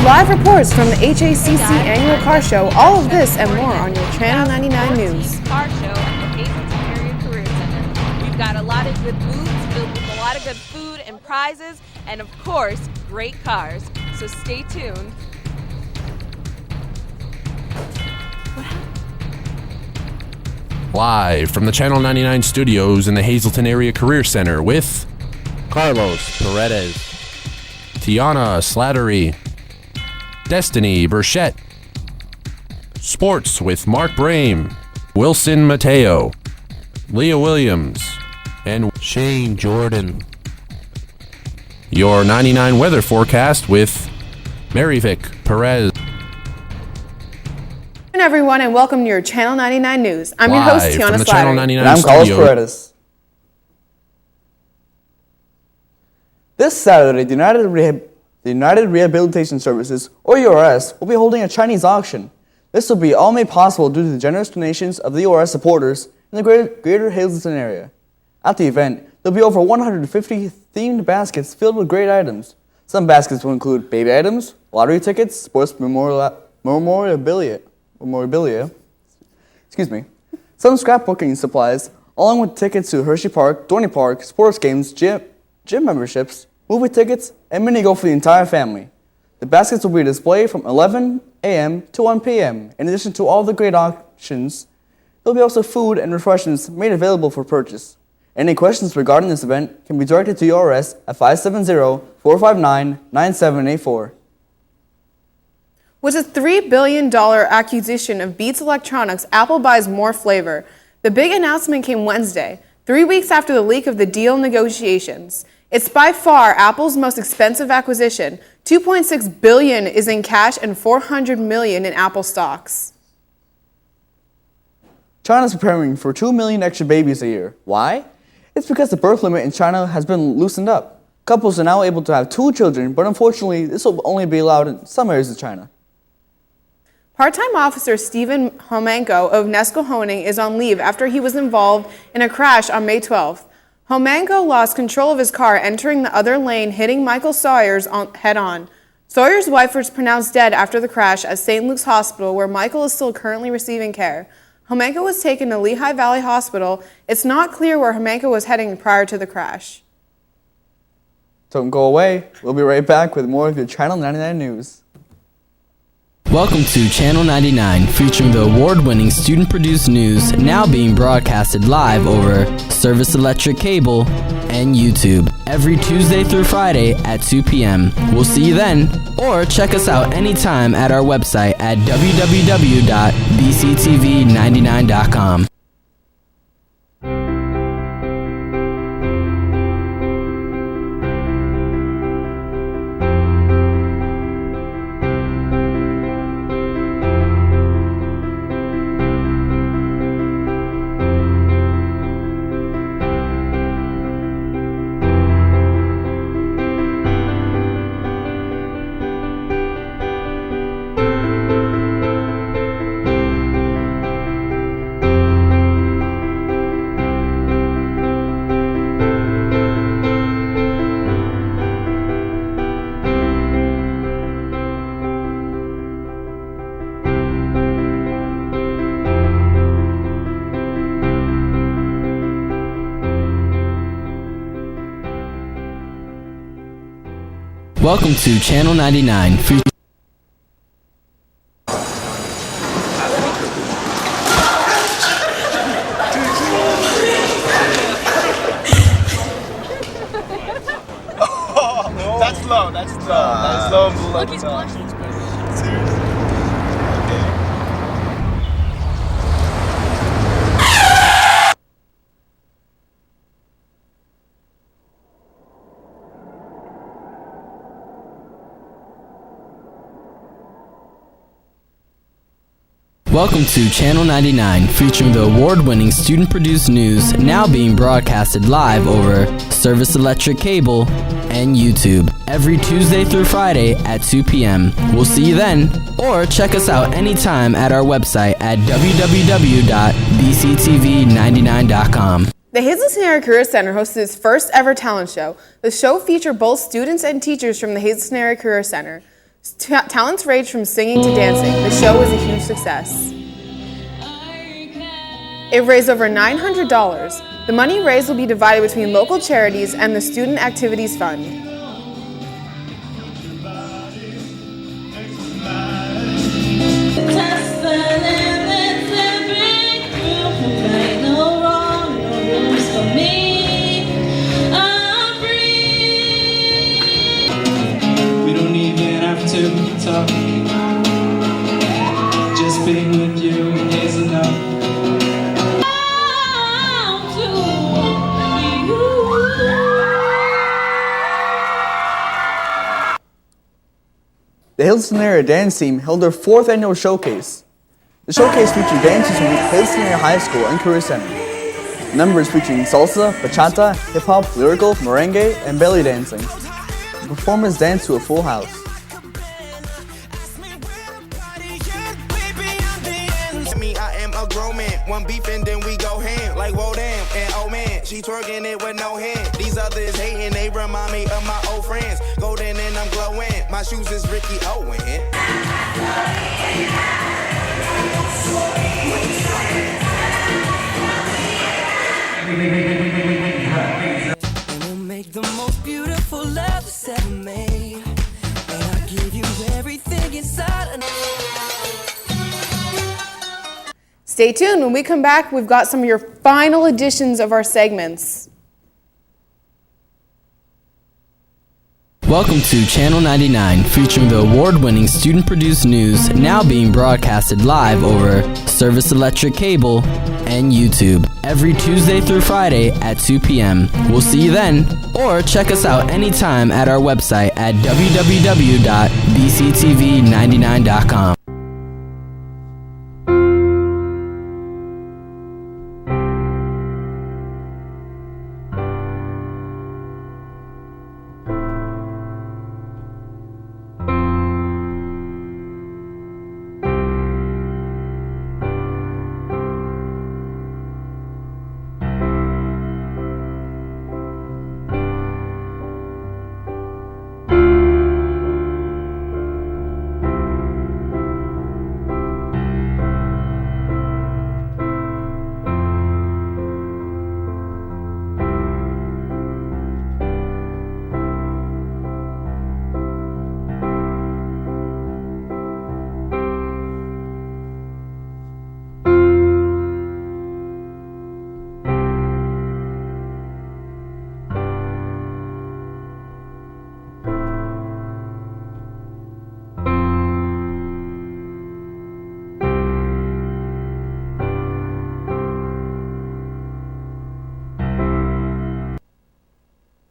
live reports from the HACC annual car show. All of this and more on your Channel 99 News. Car show at the Hazleton Area Career Center. We've got a lot of good booths filled with a lot of good food and prizes, and of course, great cars. So stay tuned. Live from the Channel 99 studios in the Hazleton Area Career Center with Carlos Paredes, Tiana Slattery, Destiny Burchette, Sports with Mark Brame, Wilson Mateo, Leah Williams, and Shane Jordan. Your 99 weather forecast with Maryvic Perez. Everyone, and welcome to your Channel 99 News. I'm your host, Live Tiana from the Channel Slattery. 99 And I'm Carlos studio. Paredes. This Saturday, the United Rehabilitation Services, or URS, will be holding a Chinese auction. This will be all made possible due to the generous donations of the URS supporters in the greater Hazleton area. At the event, there will be over 150 themed baskets filled with great items. Some baskets will include baby items, lottery tickets, sports memorabilia, some scrapbooking supplies, along with tickets to Hershey Park, Dorney Park, sports games, gym memberships, movie tickets, and mini-golf for the entire family. The baskets will be displayed from 11 a.m. to 1 p.m. In addition to all the great options, there will be also food and refreshments made available for purchase. Any questions regarding this event can be directed to URS at 570-459-9784. With a $3 billion acquisition of Beats Electronics, Apple buys more flavor. The big announcement came Wednesday, 3 weeks after the leak of the deal negotiations. It's by far Apple's most expensive acquisition. $2.6 billion is in cash and $400 million in Apple stocks. China's preparing for 2 million extra babies a year. Why? It's because the birth limit in China has been loosened up. Couples are now able to have 2 children, but unfortunately, this will only be allowed in some areas of China. Part-time officer Stephen Homenko of Nesco-Honing is on leave after he was involved in a crash on May 12th. Homenko lost control of his car entering the other lane, hitting Michael Sawyers head-on. Sawyer's wife was pronounced dead after the crash at St. Luke's Hospital, where Michael is still currently receiving care. Homenko was taken to Lehigh Valley Hospital. It's not clear where Homenko was heading prior to the crash. Don't go away. We'll be right back with more of your Channel 99 news. Welcome to Channel 99, featuring the award-winning student-produced news now being broadcasted live over Service Electric Cable and YouTube every Tuesday through Friday at 2 p.m. We'll see you then, or check us out anytime at our website at www.bctv99.com. Welcome to Channel 99, featuring That's low. That's low and below. Look, he's blushing. Seriously. Welcome to Channel 99, featuring the award-winning student-produced news now being broadcasted live over Service Electric Cable and YouTube every Tuesday through Friday at 2 p.m. We'll see you then, or check us out anytime at our website at www.bctv99.com. The Hazleton Area Career Center hosted its first ever talent show. The show featured both students and teachers from the Hazleton Area Career Center. Talents ranged from singing to dancing. The show was a huge success. It raised over $900. The money raised will be divided between local charities and the Student Activities Fund. Just being with you is enough. The Hazleton Area Dance Team held their 4th annual showcase. The showcase featured dancers from Hazleton Area High School and Career Center. Numbers featuring salsa, bachata, hip-hop, lyrical, merengue, and belly dancing. The performers danced to a full house. One beef and then we go ham, like whoa damn, and oh man, she twerking it with no hand. These others hating, they remind me of my old friends. Golden and I'm glowing, my shoes is Ricky Owen. And we'll make the most beautiful love that's ever made. And I'll give you everything inside. Stay tuned. When we come back, we've got some of your final editions of our segments. Welcome to Channel 99, featuring the award-winning student-produced news now being broadcasted live over Service Electric Cable and YouTube every Tuesday through Friday at 2 p.m. We'll see you then, or check us out anytime at our website at www.bctv99.com.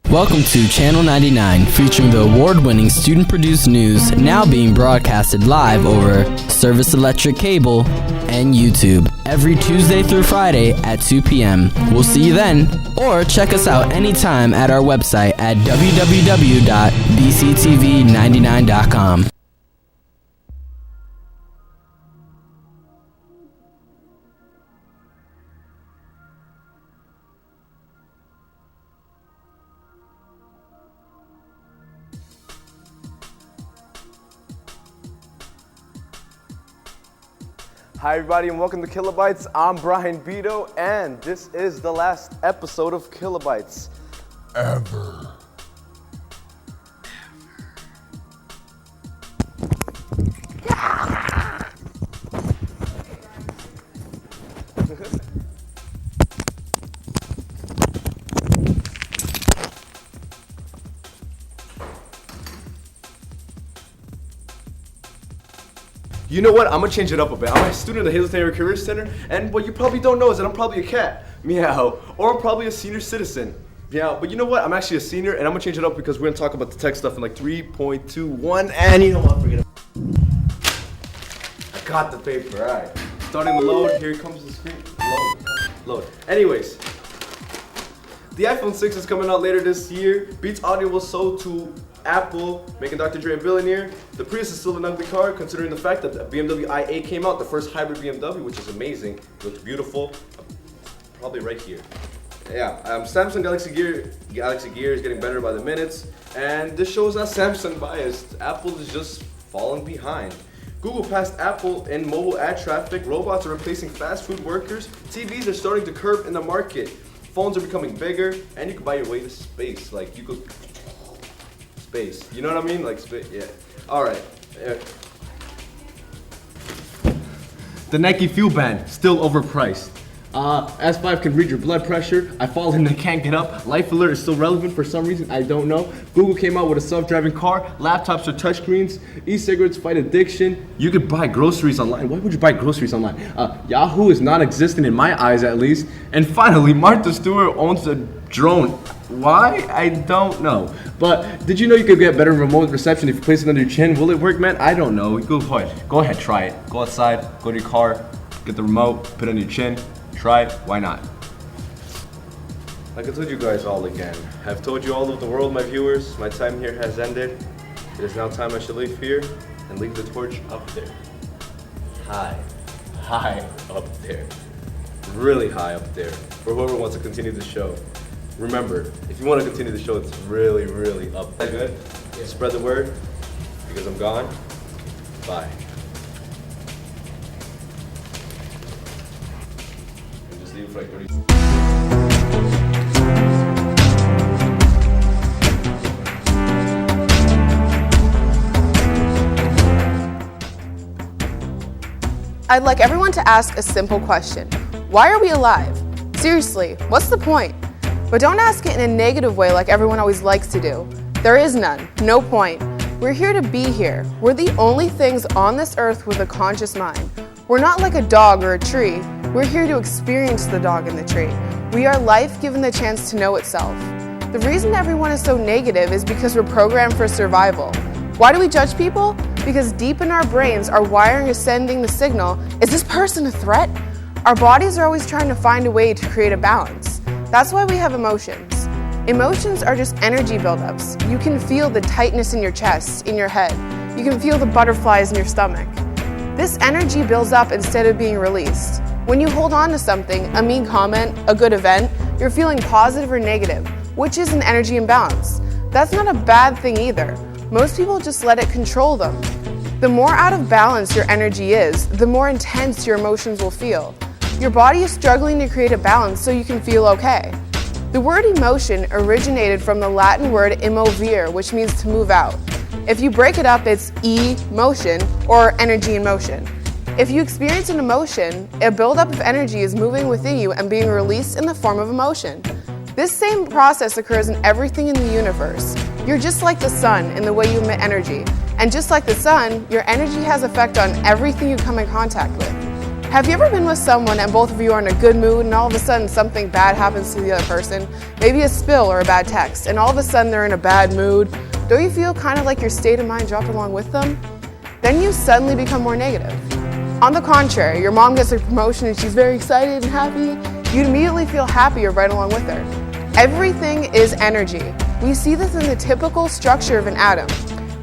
Welcome to Channel 99, featuring the award-winning student-produced news now being broadcasted live over Service Electric Cable and YouTube every Tuesday through Friday at 2 p.m. We'll see you then, or check us out anytime at our website at www.bctv99.com. Hi everybody and welcome to Kilobytes. I'm Brian Beto and this is the last episode of Kilobytes. Ever. You know what? I'm gonna change it up a bit. I'm a student at the Hazleton Area Career Center, and what you probably don't know is that I'm probably a cat. Meow. Or I'm probably a senior citizen. Meow. But you know what? I'm actually a senior, and I'm gonna change it up because we're gonna talk about the tech stuff in like 3.21, and you know what? Forget it. I got the paper, alright. Starting to load, here comes the screen. Load. Anyways, the iPhone 6 is coming out later this year. Beats Audio was sold to Apple, making Dr. Dre a billionaire. The Prius is still an ugly car, considering the fact that the BMW i8 came out, the first hybrid BMW, which is amazing. It looks beautiful. Probably right here. Yeah, Samsung Galaxy Gear is getting better by the minutes, and this shows that Samsung biased. Apple is just falling behind. Google passed Apple in mobile ad traffic. Robots are replacing fast food workers. TVs are starting to curve in the market. Phones are becoming bigger, and you can buy your way to space. Like, you could... Space. You know what I mean? Like, space. Yeah. Alright. The Nike Fuel Band, still overpriced. S5 can read your blood pressure. I fall in and can't get up. Life Alert is still relevant for some reason, I don't know. Google came out with a self-driving car. Laptops are touchscreens. E-cigarettes fight addiction. You could buy groceries online. Why would you buy groceries online? Yahoo is non-existent in my eyes, at least. And finally, Martha Stewart owns a drone. Why? I don't know. But did you know you could get better remote reception if you place it under your chin? Will it work, man? I don't know. Go ahead, try it. Go outside, go to your car, get the remote, put it on your chin. Try it, why not? Like I told you guys all again, I've told you all of the world, my viewers, my time here has ended. It is now time I should leave here and leave the torch up there. High up there. Really high up there. For whoever wants to continue the show. Remember, if you want to continue the show, it's really, really up there. Good? Yeah. Spread the word, because I'm gone. Bye. For like 30 seconds. I'd like everyone to ask a simple question. Why are we alive? Seriously, what's the point? But don't ask it in a negative way like everyone always likes to do. There is none, no point. We're here to be here. We're the only things on this earth with a conscious mind. We're not like a dog or a tree. We're here to experience the dog in the tree. We are life given the chance to know itself. The reason everyone is so negative is because we're programmed for survival. Why do we judge people? Because deep in our brains, our wiring is sending the signal, is this person a threat? Our bodies are always trying to find a way to create a balance. That's why we have emotions. Emotions are just energy buildups. You can feel the tightness in your chest, in your head. You can feel the butterflies in your stomach. This energy builds up instead of being released. When you hold on to something, a mean comment, a good event, you're feeling positive or negative, which is an energy imbalance. That's not a bad thing either. Most people just let it control them. The more out of balance your energy is, the more intense your emotions will feel. Your body is struggling to create a balance so you can feel okay. The word emotion originated from the Latin word immovere, which means to move out. If you break it up, it's emotion or energy in motion. If you experience an emotion, a buildup of energy is moving within you and being released in the form of emotion. This same process occurs in everything in the universe. You're just like the sun in the way you emit energy. And just like the sun, your energy has effect on everything you come in contact with. Have you ever been with someone and both of you are in a good mood and all of a sudden something bad happens to the other person? Maybe a spill or a bad text, and all of a sudden they're in a bad mood. Don't you feel kind of like your state of mind dropped along with them? Then you suddenly become more negative. On the contrary, your mom gets a promotion and she's very excited and happy. You'd immediately feel happier right along with her. Everything is energy. We see this in the typical structure of an atom.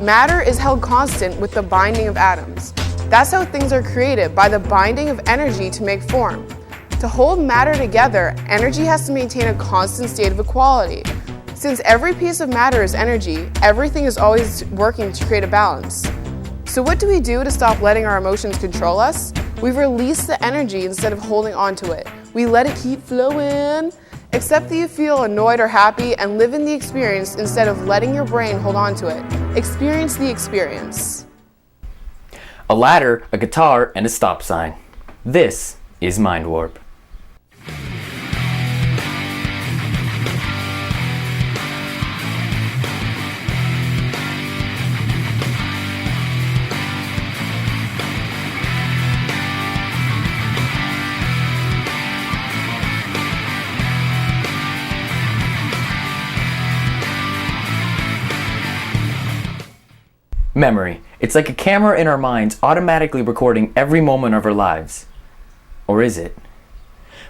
Matter is held constant with the binding of atoms. That's how things are created, by the binding of energy to make form. To hold matter together, energy has to maintain a constant state of equality. Since every piece of matter is energy, everything is always working to create a balance. So what do we do to stop letting our emotions control us? We release the energy instead of holding on to it. We let it keep flowing. Accept that you feel annoyed or happy and live in the experience instead of letting your brain hold on to it. Experience the experience. A ladder, a guitar, and a stop sign. This is Mind Warp. Memory. It's like a camera in our minds automatically recording every moment of our lives. Or is it?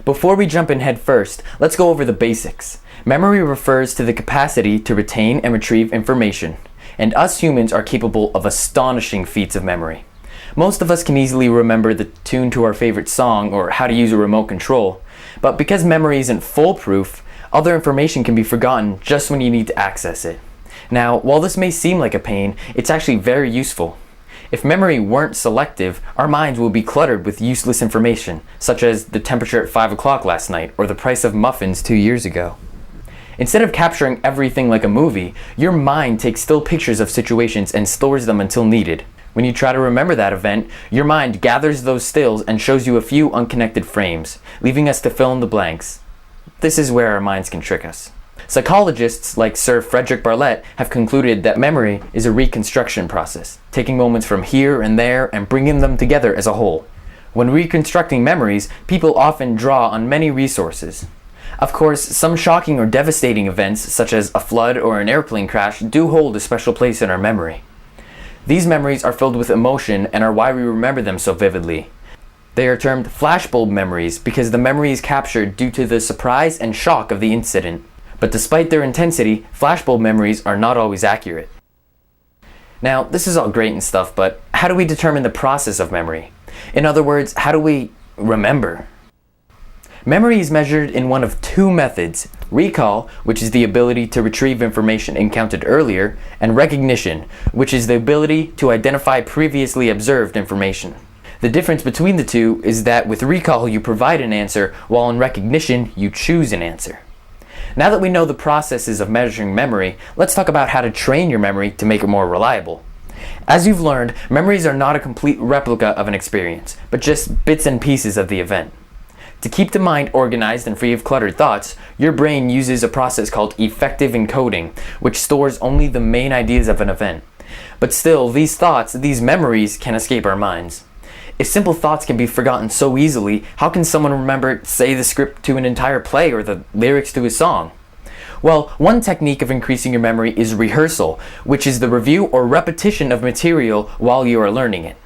Before we jump in head first, let's go over the basics. Memory refers to the capacity to retain and retrieve information, and us humans are capable of astonishing feats of memory. Most of us can easily remember the tune to our favorite song or how to use a remote control, but because memory isn't foolproof, other information can be forgotten just when you need to access it. Now, while this may seem like a pain, it's actually very useful. If memory weren't selective, our minds would be cluttered with useless information, such as the temperature at 5 o'clock last night or the price of muffins 2 years ago. Instead of capturing everything like a movie, your mind takes still pictures of situations and stores them until needed. When you try to remember that event, your mind gathers those stills and shows you a few unconnected frames, leaving us to fill in the blanks. This is where our minds can trick us. Psychologists like Sir Frederick Bartlett have concluded that memory is a reconstruction process, taking moments from here and there and bringing them together as a whole. When reconstructing memories, people often draw on many resources. Of course, some shocking or devastating events, such as a flood or an airplane crash, do hold a special place in our memory. These memories are filled with emotion and are why we remember them so vividly. They are termed flashbulb memories because the memory is captured due to the surprise and shock of the incident. But despite their intensity, flashbulb memories are not always accurate. Now, this is all great and stuff, but how do we determine the process of memory? In other words, how do we remember? Memory is measured in one of two methods: recall, which is the ability to retrieve information encountered earlier, and recognition, which is the ability to identify previously observed information. The difference between the two is that with recall you provide an answer, while in recognition you choose an answer. Now that we know the processes of measuring memory, let's talk about how to train your memory to make it more reliable. As you've learned, memories are not a complete replica of an experience, but just bits and pieces of the event. To keep the mind organized and free of cluttered thoughts, your brain uses a process called effective encoding, which stores only the main ideas of an event. But still, these thoughts, these memories, can escape our minds. If simple thoughts can be forgotten so easily, how can someone remember, say, the script to an entire play or the lyrics to a song? Well, one technique of increasing your memory is rehearsal, which is the review or repetition of material while you are learning it.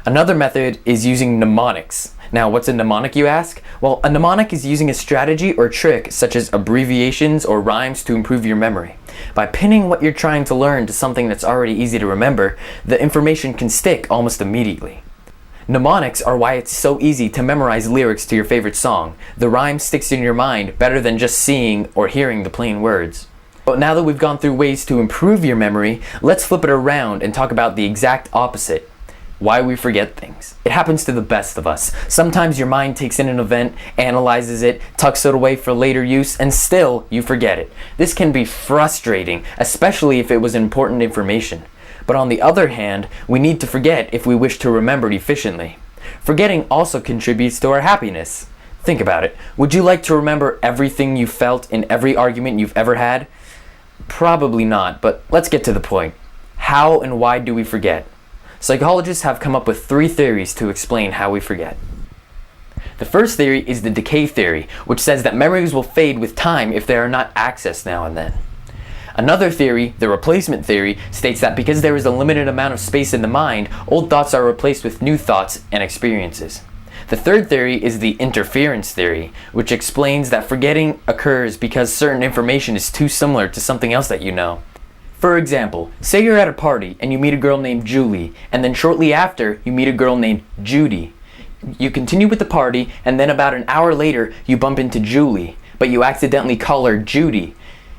Another method is using mnemonics. Now, what's a mnemonic, you ask? Well, a mnemonic is using a strategy or trick such as abbreviations or rhymes to improve your memory. By pinning what you're trying to learn to something that's already easy to remember, the information can stick almost immediately. Mnemonics are why it's so easy to memorize lyrics to your favorite song. The rhyme sticks in your mind better than just seeing or hearing the plain words. But now that we've gone through ways to improve your memory, let's flip it around and talk about the exact opposite. Why we forget things. It happens to the best of us. Sometimes your mind takes in an event, analyzes it, tucks it away for later use, and still you forget it. This can be frustrating, especially if it was important information. But on the other hand, we need to forget if we wish to remember it efficiently. Forgetting also contributes to our happiness. Think about it. Would you like to remember everything you felt in every argument you've ever had? Probably not, but let's get to the point. How and why do we forget? Psychologists have come up with 3 theories to explain how we forget. The first theory is the decay theory, which says that memories will fade with time if they are not accessed now and then. Another theory, the replacement theory, states that because there is a limited amount of space in the mind, old thoughts are replaced with new thoughts and experiences. The third theory is the interference theory, which explains that forgetting occurs because certain information is too similar to something else that you know. For example, say you're at a party and you meet a girl named Julie, and then shortly after you meet a girl named Judy. You continue with the party, and then about an hour later you bump into Julie, but you accidentally call her Judy.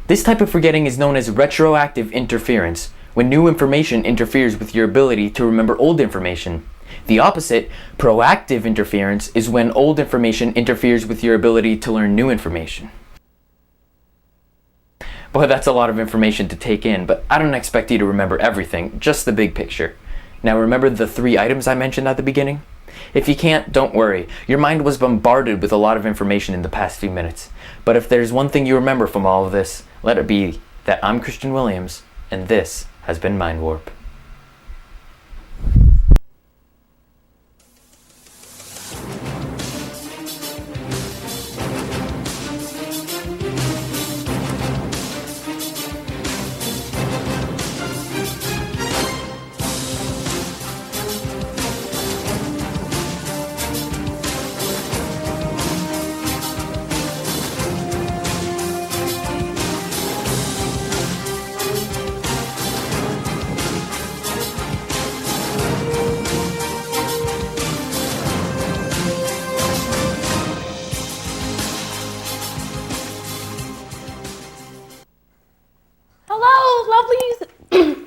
This type of forgetting is known as retroactive interference, when new information interferes with your ability to remember old information. The opposite, proactive interference, is when old information interferes with your ability to learn new information. Boy, that's a lot of information to take in, but I don't expect you to remember everything, just the big picture. Now remember the 3 items I mentioned at the beginning? If you can't, don't worry. Your mind was bombarded with a lot of information in the past few minutes. But if there's one thing you remember from all of this, let it be that I'm Christian Williams, and this has been Mind Warp.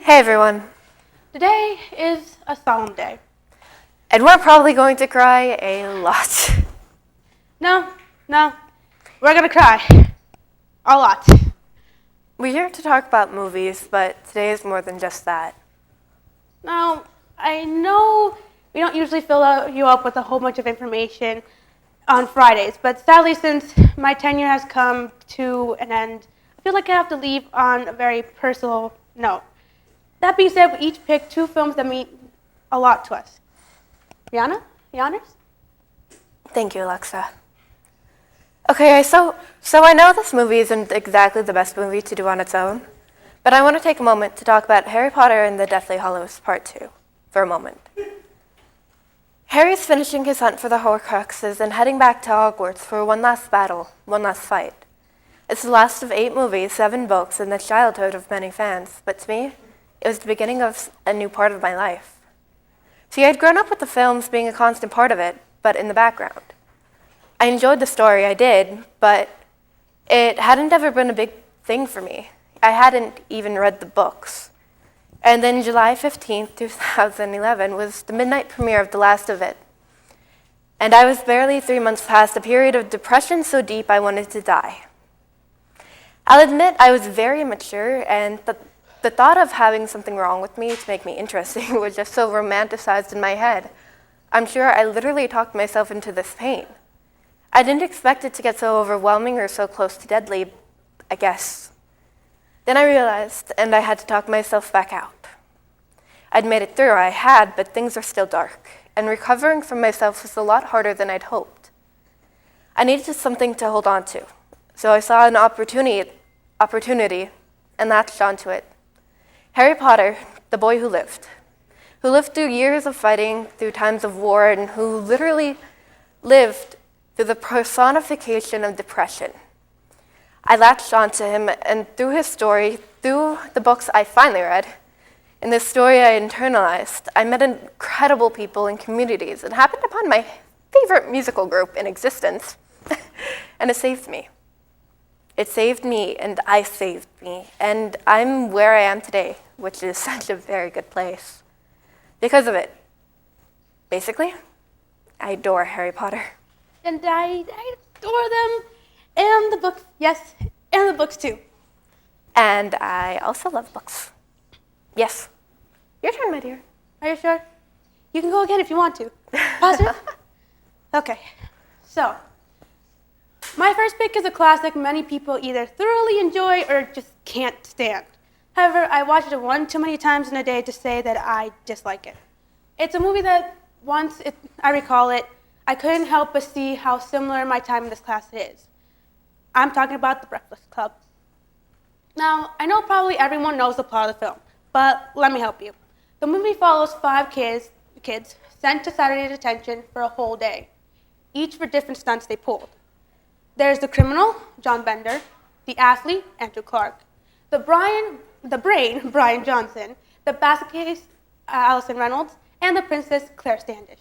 Hey everyone, Today is a solemn day. And we're probably going to cry a lot. No, we're gonna cry. A lot. We're here to talk about movies, but today is more than just that. Now, I know we don't usually fill you up with a whole bunch of information on Fridays, but sadly, since my tenure has come to an end, I feel like I have to leave on a very personal note. That being said, we each picked 2 films that mean a lot to us. Rihanna, the honors? Thank you, Alexa. Okay, so I know this movie isn't exactly the best movie to do on its own, but I want to take a moment to talk about Harry Potter and the Deathly Hallows Part 2 for a moment. Harry's finishing his hunt for the Horcruxes and heading back to Hogwarts for one last battle, one last fight. It's the last of 8 movies, 7 books, and the childhood of many fans, but to me, it was the beginning of a new part of my life. See, I'd grown up with the films being a constant part of it, but in the background. I enjoyed the story, I did, but it hadn't ever been a big thing for me. I hadn't even read the books. And then July 15th, 2011 was the midnight premiere of the last of it. And I was barely 3 months past a period of depression so deep I wanted to die. I'll admit I was very immature, and the thought of having something wrong with me to make me interesting was just so romanticized in my head. I'm sure I literally talked myself into this pain. I didn't expect it to get so overwhelming or so close to deadly, I guess. Then I realized, and I had to talk myself back out. I'd made it through, I had, but things were still dark, and recovering from myself was a lot harder than I'd hoped. I needed something to hold on to, so I saw an opportunity, and latched onto it. Harry Potter, the boy who lived through years of fighting, through times of war, and who literally lived through the personification of depression. I latched onto him, and through his story, through the books I finally read, in this story I internalized, I met incredible people and communities and happened upon my favorite musical group in existence, and it saved me. It saved me, and I saved me, and I'm where I am today, which is such a very good place. Because of it. Basically, I adore Harry Potter. And I adore them, and the books, yes, and the books too. And I also love books. Yes. Your turn, my dear. Are you sure? You can go again if you want to. Positive? Okay. So, my first pick is a classic many people either thoroughly enjoy or just can't stand. However, I watched it one too many times in a day to say that I dislike it. It's a movie that once I recall it, I couldn't help but see how similar my time in this class is. I'm talking about The Breakfast Club. Now, I know probably everyone knows the plot of the film, but let me help you. The movie follows 5 kids sent to Saturday detention for a whole day, each for different stunts they pulled. There's the criminal, John Bender, the athlete, Andrew Clark, the brain, Brian Johnson, the basket case, Allison Reynolds, and the princess, Claire Standish.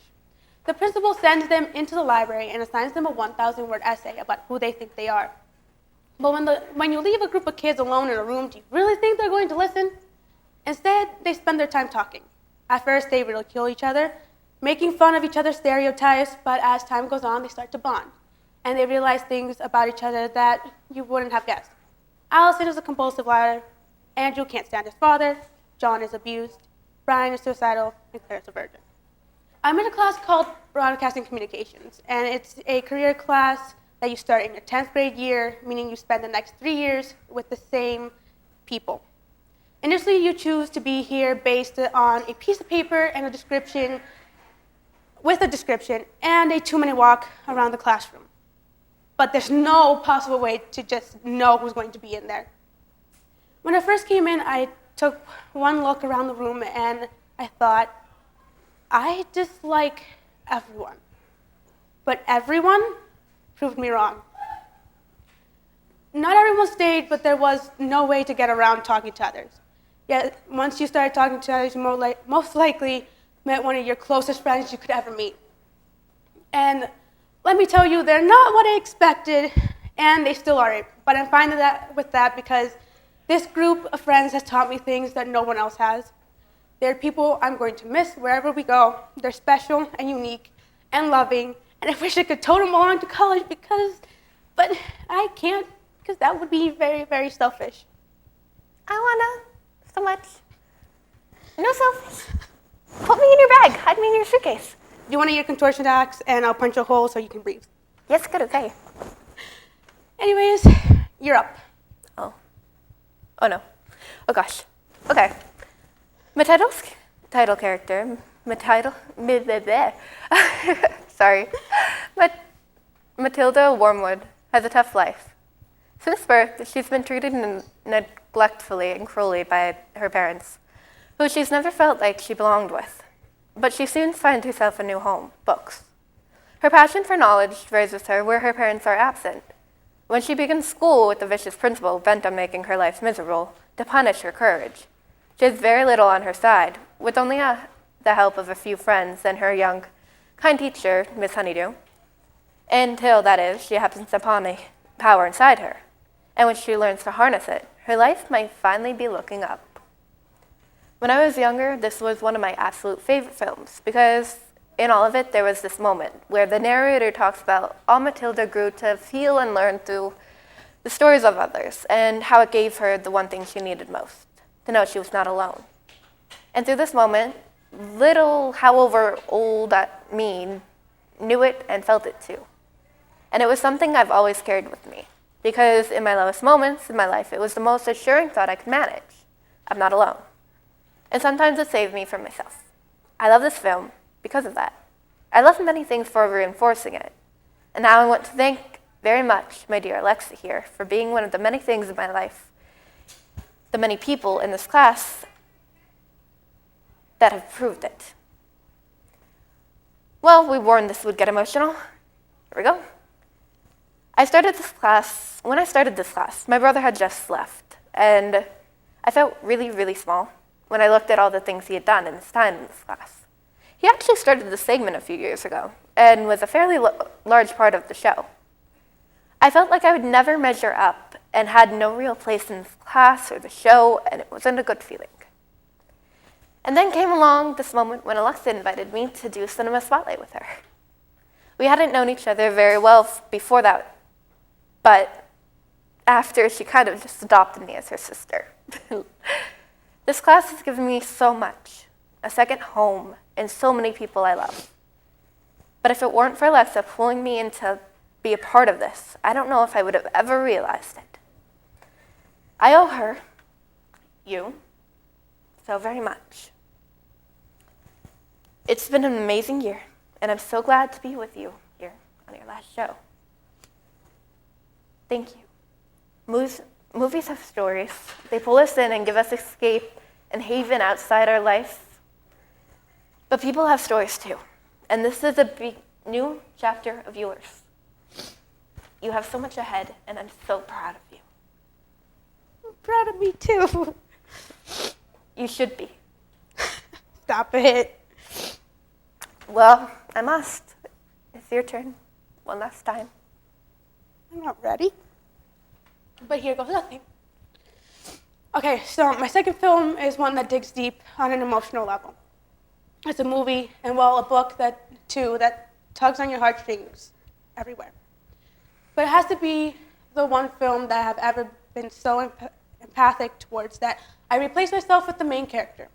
The principal sends them into the library and assigns them a 1,000-word essay about who they think they are. But when you leave a group of kids alone in a room, do you really think they're going to listen? Instead, they spend their time talking. At first, they ridicule each other, making fun of each other's stereotypes, but as time goes on, they start to bond. And they realize things about each other that you wouldn't have guessed. Allison is a compulsive liar, Andrew can't stand his father, John is abused, Brian is suicidal, and Claire's a virgin. I'm in a class called Broadcasting Communications, and it's a career class that you start in your 10th grade year, meaning you spend the next 3 years with the same people. Initially, you choose to be here based on a piece of paper and a description, with a description, and a 2-minute walk around the classroom. But there's no possible way to just know who's going to be in there. When I first came in, I took one look around the room and I thought, I dislike everyone. But everyone proved me wrong. Not everyone stayed, but there was no way to get around talking to others. Yet, once you started talking to others, you most likely met one of your closest friends you could ever meet. And let me tell you, they're not what I expected, and they still aren't. But I'm fine with that because this group of friends has taught me things that no one else has. They're people I'm going to miss wherever we go. They're special and unique and loving, and I wish I could tote them along to college but I can't, because that would be very, very selfish. I wanna so much. No selfish. Put me in your bag. Hide me in your suitcase. Do you want to eat a contortion axe, and I'll punch a hole so you can breathe? Yes, good, okay. Anyways, you're up. Oh no. Oh gosh. Okay. Title character. Sorry. Matilda Wormwood has a tough life. Since birth, she's been treated neglectfully and cruelly by her parents, who she's never felt like she belonged with. But she soon finds herself a new home, books. Her passion for knowledge raises her where her parents are absent. When she begins school with the vicious principal bent on making her life miserable to punish her courage, she has very little on her side, with only the help of a few friends and her young, kind teacher, Miss Honeydew. Until, that is, she happens upon a power inside her. And when she learns to harness it, her life might finally be looking up. When I was younger, this was one of my absolute favorite films, because in all of it, there was this moment where the narrator talks about all Matilda grew to feel and learn through the stories of others, and how it gave her the one thing she needed most, to know she was not alone. And through this moment, little, however old me, knew it and felt it too. And it was something I've always carried with me, because in my lowest moments in my life, it was the most assuring thought I could manage. I'm not alone. And sometimes it saved me from myself. I love this film because of that. I love many things for reinforcing it. And now I want to thank very much my dear Alexa here for being one of the many things in my life, the many people in this class that have proved it. Well, we warned this would get emotional. Here we go. When I started this class, my brother had just left, and I felt really, really small when I looked at all the things he had done in his time in this class. He actually started the segment a few years ago, and was a fairly large part of the show. I felt like I would never measure up, and had no real place in this class or the show, and it wasn't a good feeling. And then came along this moment when Alexa invited me to do Cinema Spotlight with her. We hadn't known each other very well before that, but after, she kind of just adopted me as her sister. This class has given me so much, a second home, and so many people I love. But if it weren't for Alexa pulling me in to be a part of this, I don't know if I would have ever realized it. I owe her, you, so very much. It's been an amazing year, and I'm so glad to be with you here on your last show. Thank you. Movies have stories. They pull us in and give us escape and haven outside our life. But people have stories too, and this is a new chapter of yours. You have so much ahead, and I'm so proud of you. I'm proud of me too. You should be. Stop it. Well, I must. It's your turn. One last time. I'm not ready. But here goes nothing. Okay, so my second film is one that digs deep on an emotional level. It's a movie, and well, a book that tugs on your heartstrings everywhere. But it has to be the one film that I have ever been so empathic towards that I replace myself with the main character.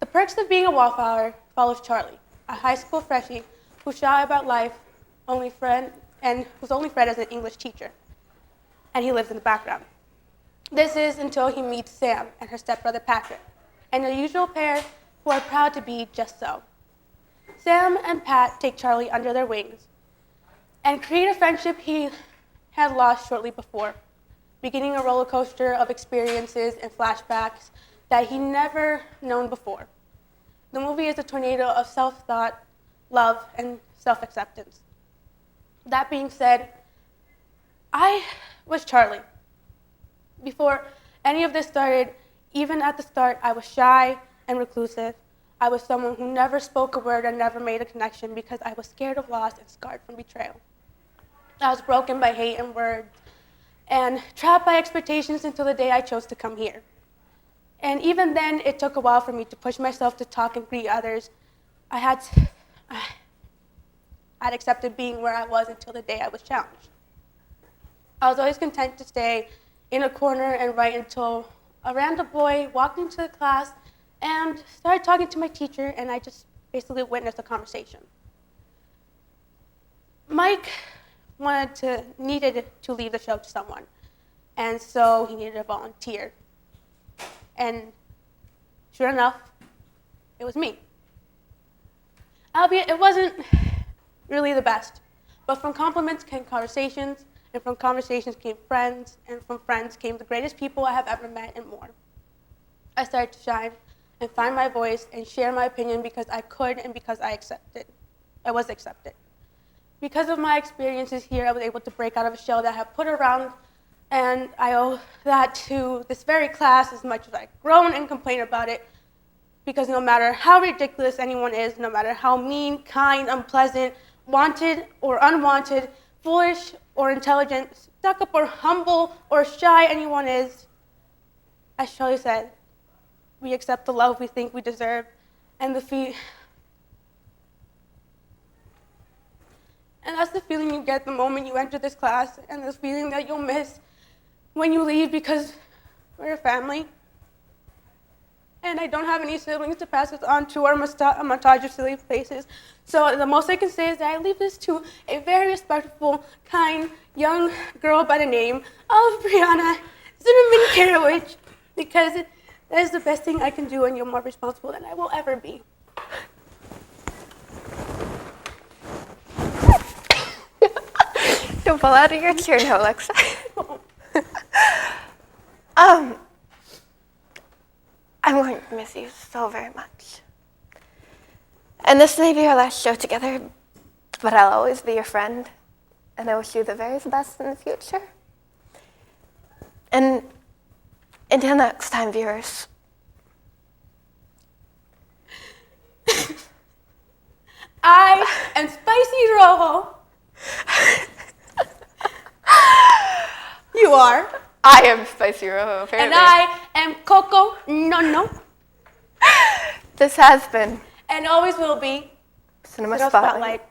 The Perks of Being a Wallflower follows Charlie, a high school freshie who's shy about life, whose only friend is an English teacher, and he lives in the background. This is until he meets Sam and her stepbrother Patrick, an unusual pair who are proud to be just so. Sam and Pat take Charlie under their wings and create a friendship he had lost shortly before, beginning a roller coaster of experiences and flashbacks that he never known before. The movie is a tornado of self-thought, love, and self-acceptance. That being said, I was Charlie. Before any of this started, even at the start, I was shy and reclusive. I was someone who never spoke a word and never made a connection because I was scared of loss and scarred from betrayal. I was broken by hate and words and trapped by expectations until the day I chose to come here. And even then, it took a while for me to push myself to talk and greet others. I'd accepted being where I was until the day I was challenged. I was always content to stay in a corner and write until a random boy walked into the class and started talking to my teacher, and I just basically witnessed the conversation. Mike needed to leave the show to someone, and so he needed a volunteer. And sure enough, it was me. Albeit it wasn't really the best, but from compliments came conversations, and from conversations came friends, and from friends came the greatest people I have ever met and more. I started to shine and find my voice and share my opinion because I could and because I was accepted. Because of my experiences here, I was able to break out of a shell that I had put around, and I owe that to this very class as much as I've grown and complained about it, because no matter how ridiculous anyone is, no matter how mean, kind, unpleasant, wanted or unwanted, foolish or intelligent, stuck up or humble or shy anyone is, as Shelley said, we accept the love we think we deserve and and that's the feeling you get the moment you enter this class, and this feeling that you'll miss when you leave, because we're a family. And I don't have any siblings to pass this on to, or a montage of silly faces. So the most I can say is that I leave this to a very respectful, kind, young girl by the name of Brianna Zimmerman Karowich, because that is the best thing I can do, and you're more responsible than I will ever be. Don't fall out of your chair now, Alexa. I'm going to miss you so very much. And this may be our last show together, but I'll always be your friend, and I wish you the very best in the future. And until next time, viewers. I am Spicy Rojo. You are. I am Spicy Rojo, apparently. And I am Coco No. This has been. And always will be. Cinema Spotlight.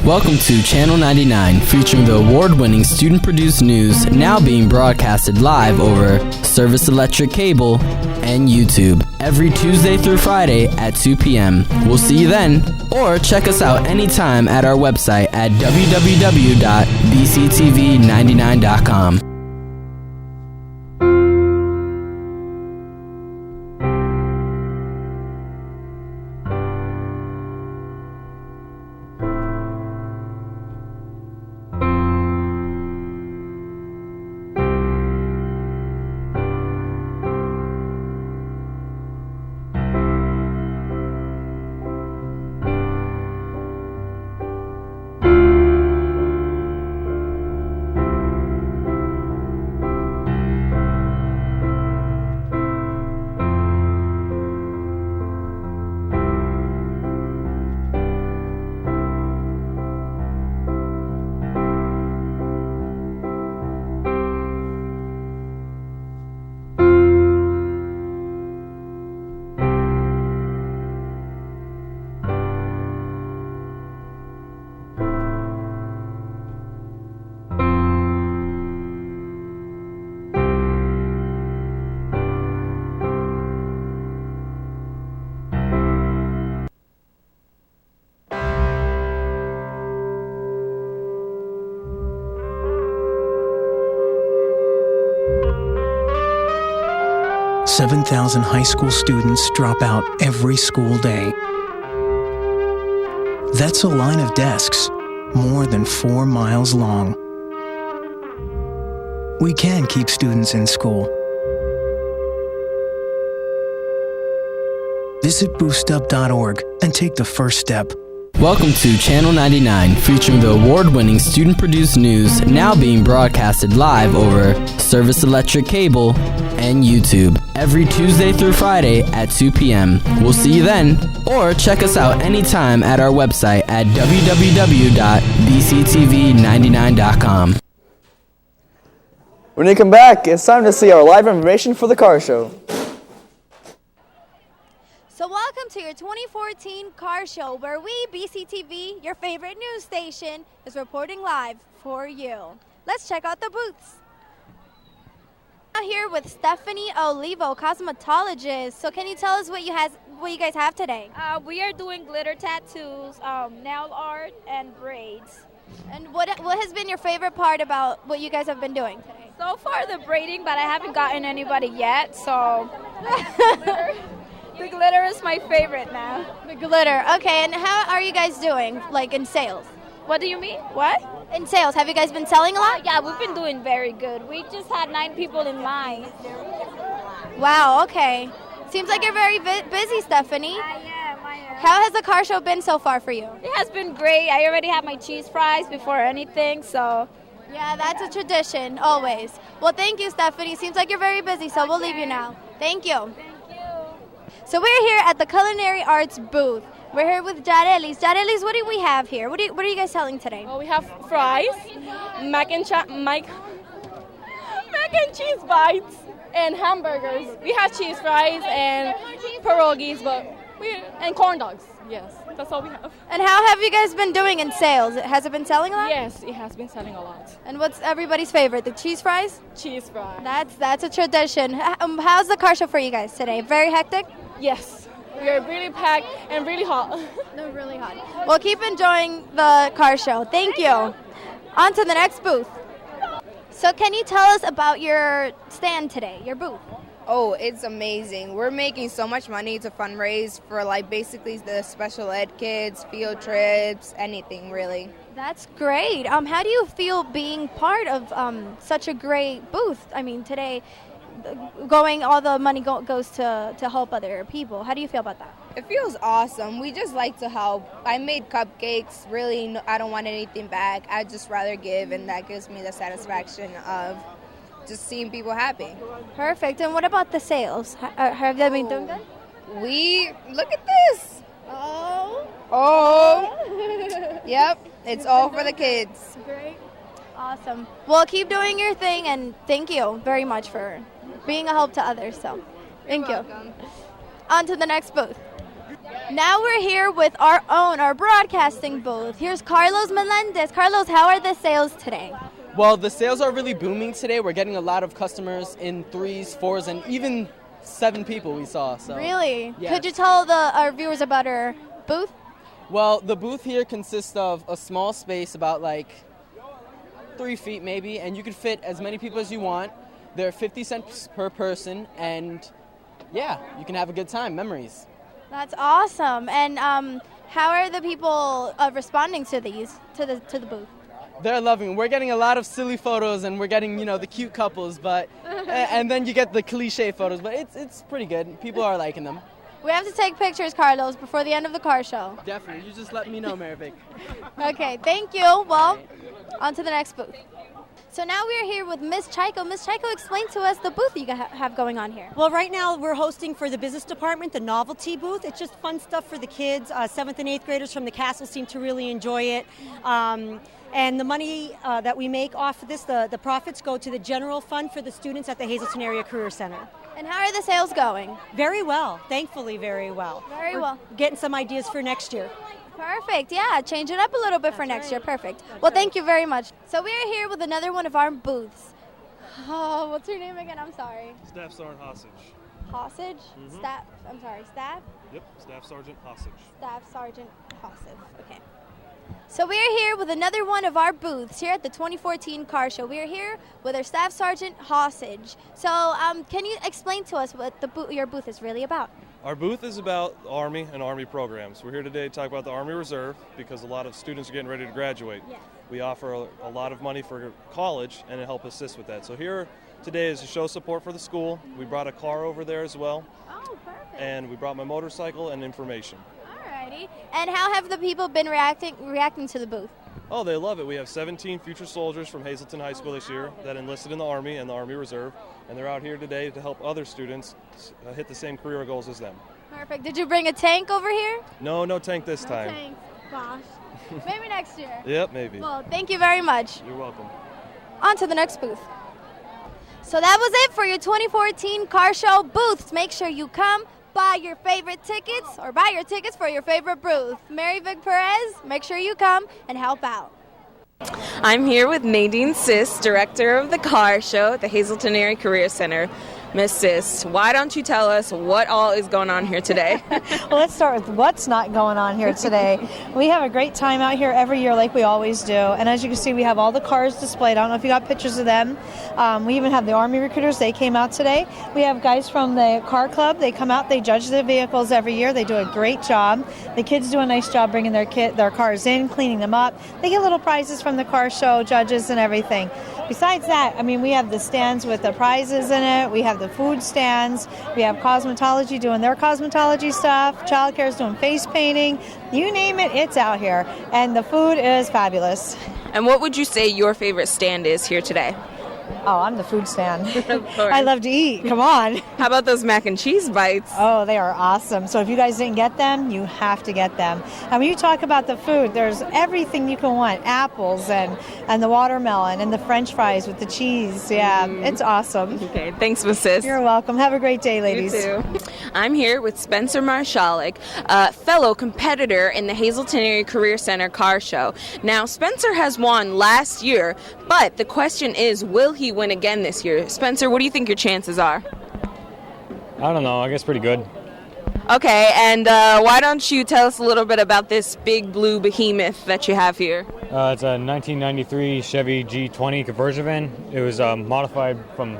Welcome to Channel 99, featuring the award-winning student-produced news now being broadcasted live over Service Electric Cable and YouTube every Tuesday through Friday at 2 p.m. We'll see you then, or check us out anytime at our website at www.bctv99.com. Seven 7,000 high school students drop out every school day. That's a line of desks more than 4 miles long. We can keep students in school. Visit boostup.org and take the first step. Welcome to Channel 99, featuring the award-winning student-produced news now being broadcasted live over Service Electric Cable and YouTube every Tuesday through Friday at 2 p.m. We'll see you then, or check us out anytime at our website at www.bctv99.com. When you come back, it's time to see our live information for the car show. 2014 car show where we, BCTV, your favorite news station, is reporting live for you. Let's check out the booths. I'm here with Stephanie Olivo, cosmetologist. So can you tell us what you guys have today? We are doing glitter tattoos, nail art, and braids. And what has been your favorite part about what you guys have been doing today? So far the braiding, but I haven't gotten anybody yet, so the glitter is my favorite now. The glitter. Okay, and how are you guys doing, like in sales? What do you mean? What? In sales, have you guys been selling a lot? Yeah, we've been doing very good. We just had 9 people in line. Wow, okay. Seems like you're very busy, Stephanie. I am. How has the car show been so far for you? It has been great. I already have my cheese fries before anything, so... Yeah, that's a tradition, always. Well, thank you, Stephanie. Seems like you're very busy, so we'll leave you now. Thank you. Thank you. So we're here at the Culinary Arts booth. We're here with Jarelis. Jarelis, what do we have here? What are you guys selling today? Well, we have fries, mac and cheese bites, and hamburgers. We have cheese fries and pierogies, and corn dogs. Yes, that's all we have. And how have you guys been doing in sales? Has it been selling a lot? Yes, it has been selling a lot. And what's everybody's favorite? The cheese fries? Cheese fries. That's a tradition. How's the car show for you guys today? Very hectic? Yes. We are really packed and really hot. No, really hot. Well, keep enjoying the car show. Thank you. On to the next booth. So can you tell us about your stand today, your booth? Oh, it's amazing. We're making so much money to fundraise for basically the special ed kids, field trips, anything really. That's great. How do you feel being part of such a great booth? I mean, today, all the money goes to help other people. How do you feel about that? It feels awesome. We just like to help. I made cupcakes. Really, I don't want anything back. I'd just rather give, and that gives me the satisfaction of just seeing people happy. Perfect. And what about the sales? Have they been doing good? Look at this. Oh. Yep. It's all for the kids. Great. Awesome. Well, keep doing your thing, and thank you very much for being a help to others. So, thank you. On to the next booth. Now we're here with our broadcasting booth. Here's Carlos Melendez. Carlos, how are the sales today? Well, the sales are really booming today. We're getting a lot of customers in 3s, 4s, and even 7 people we saw. So. Really? Yes. Could you tell our viewers about our booth? Well, the booth here consists of a small space, about 3 feet maybe, and you can fit as many people as you want. They're 50 cents per person, and yeah, you can have a good time, memories. That's awesome. And how are the people responding to the booth? They're loving it. We're getting a lot of silly photos, and we're getting, the cute couples, but and then you get the cliche photos, but it's pretty good. People are liking them. We have to take pictures, Carlos, before the end of the car show. Definitely. You just let me know, Marivic. Okay, thank you. Well, on to the next booth. So now we're here with Miss Chaiko. Miss Chaiko, explain to us the booth you have going on here. Well, right now we're hosting for the business department the novelty booth. It's just fun stuff for the kids. 7th and 8th graders from the castle seem to really enjoy it. And the money that we make off of this, the profits go to the general fund for the students at the Hazleton Area Career Center. And how are the sales going? Very well. Thankfully, very well. We're getting some ideas for next year. Perfect. Yeah, change it up a little bit for next year. Perfect. Well, thank you very much. So we are here with another one of our booths. Oh, what's your name again? I'm sorry. Staff Sergeant Hostage. Hostage? Mm-hmm. Staff. Staff? Yep, Staff Sergeant Hostage. Staff Sergeant Hostage. Okay. So we are here with another one of our booths here at the 2014 car show. We are here with our Staff Sergeant Hostage. So can you explain to us what your booth is really about? Our booth is about Army and Army programs. We're here today to talk about the Army Reserve because a lot of students are getting ready to graduate. Yes. We offer a lot of money for college and it helps assist with that. So here today is to show support for the school. We brought a car over there as well. Oh, perfect. And we brought my motorcycle and information. Alrighty. And how have the people been reacting to the booth? Oh, they love it. We have 17 future soldiers from Hazleton High School this year that enlisted in the Army and the Army Reserve, and they're out here today to help other students hit the same career goals as them. Perfect. Did you bring a tank over here? No tank this time. Tank. Gosh. Maybe next year. Yep, maybe. Well, thank you very much. You're welcome. On to the next booth. So that was it for your 2014 car show booths. Make sure you come, buy your favorite tickets or buy your tickets for your favorite booth. Mary Vic Perez, make sure you come and help out. I'm here with Nadine Sis, director of the car show at the Hazleton Area Career Center. Miss Sis, why don't you tell us what all is going on here today? Well, let's start with what's not going on here today. We have a great time out here every year like we always do. And as you can see, we have all the cars displayed. I don't know if you got pictures of them. We even have the Army recruiters. They came out today. We have guys from the car club. They come out. They judge the vehicles every year. They do a great job. The kids do a nice job bringing their cars in, cleaning them up. They get little prizes from the car show judges and everything. Besides that, I mean, we have the stands with the prizes in it. We have the food stands. We have cosmetology doing their cosmetology stuff. Childcare is doing face painting. You name it, it's out here. And the food is fabulous. And what would you say your favorite stand is here today? Oh, I'm the food stand. I love to eat. Come on. How about those mac and cheese bites? Oh, they are awesome. So if you guys didn't get them, you have to get them. And when you talk about the food, there's everything you can want. Apples and the watermelon and the French fries with the cheese. Yeah, it's awesome. Okay, thanks, Miss Sis. You're welcome. Have a great day, ladies. You too. I'm here with Spencer Marshalik, a fellow competitor in the Hazleton Area Career Center car show. Now, Spencer has won last year, but the question is, will he win again this year? Spencer, what do you think your chances are? I don't know. I guess pretty good. Okay, and why don't you tell us a little bit about this big blue behemoth that you have here? It's a 1993 Chevy G20 conversion van. It was modified from